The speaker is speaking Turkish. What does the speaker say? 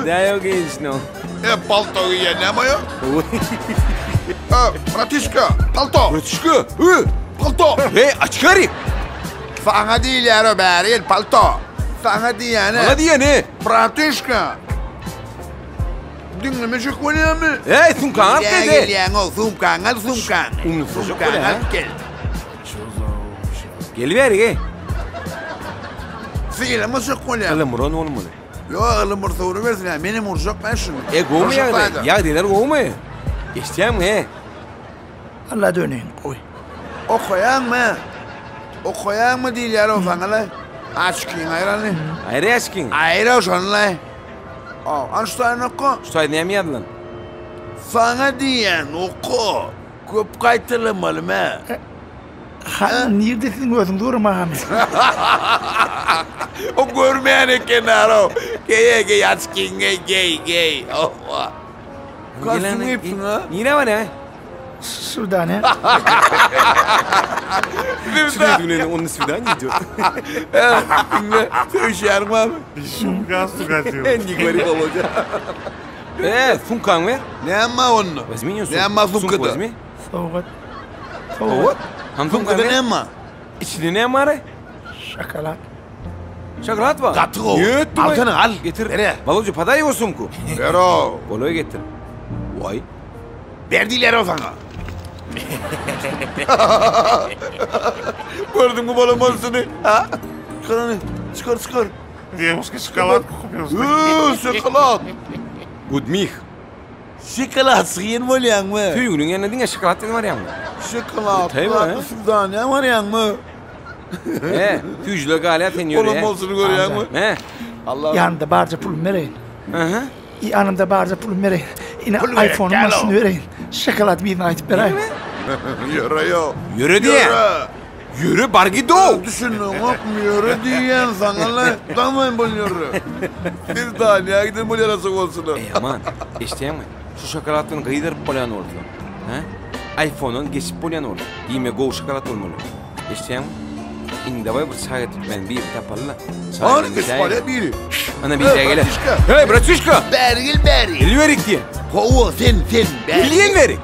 Dayo gençno. Palto giyenemeye. Bratişka, palto. Bratişka, palto. Açık arayıp. Sana değil ya Beril, palto. Sana değil yani. Sana diye ne? Bratişka. Dinlemecek var ya mı? Sunkan at Gel dedi. yani o sunkan. Sunkan gel. Geliver gel. Fiile mi şakol ya? Alın buranı oğlum bunu. Yok alın burada soru versin ya. Benim vuracak ben şunu. Gov ya da. Ya dediler gov mu? İsteyem mi? Allah döneyim koy. O koyan mı? O koyan mı değil ya o sana la? Açkin ayranı. Ayrı açkin. Ayrı o sana la. Anstayın oku. Şutay ne mi yadlan? Sana diyen oku. Köp kaytılamalı mı? Han neredesin gözüm durma han. O görmeyene kenara. Gey açkin gey. Kalsın hepsin ha. Yine var ya. Sudan he. Şuraya dönene onun Sudan gidiyor. Tövşerim abi. Şunga su kaçıyor. En yukarı olacak. Sunkan ver. Ne ama onu? Возьми Ne ama sunkadı? Возьми. Soğuk. Soğuk. Ham Sunkadı ne ama? İçinde ne var? Şokolat. Şokolat var. Katı o. Yut. Al sana al. Getir. Nereye? Balıcı paday o sumku. Pero. Koloyu getir. Vay. Verdiler o sana. Gördün mü balamasını? Ha? Çıkar. Девушка шоколад купил. Şokolat. Good mich. Şokolat sıyın mı yan mı? Tüyünün yanına dinle şokolat var ya mı? Şokolat. Tabii mi? Sudan ne var yan mı? Tüyücüler galiba teniyor ya. Balamasını görüyor mu? Allah. Yanımda barca pulum vereyim. Hı. Yanımda barca pulum vereyim. Yine Pul ver, iPhone'un gel masını o. vereyim. Şokolat bir ait vereyim. Yürü ya. Yürü diye. Yürü bargido. Düşünün yürü diyen sana lan. Tamam bu yürü. Bir tane gidin bu yarası olsun. Aman işte mi? Şu şokolatın kıyıdır polyan oldu. iPhone'un geçip polyan oldu. Dime go şokolat olmalı. İşte mi? İndi var bu saat ben bir tapalla. Hani İspanya biri. Ana bir şey gele. Hey bratuşka. Beril. Geliverik diye. Hova sen. Bilyen verik.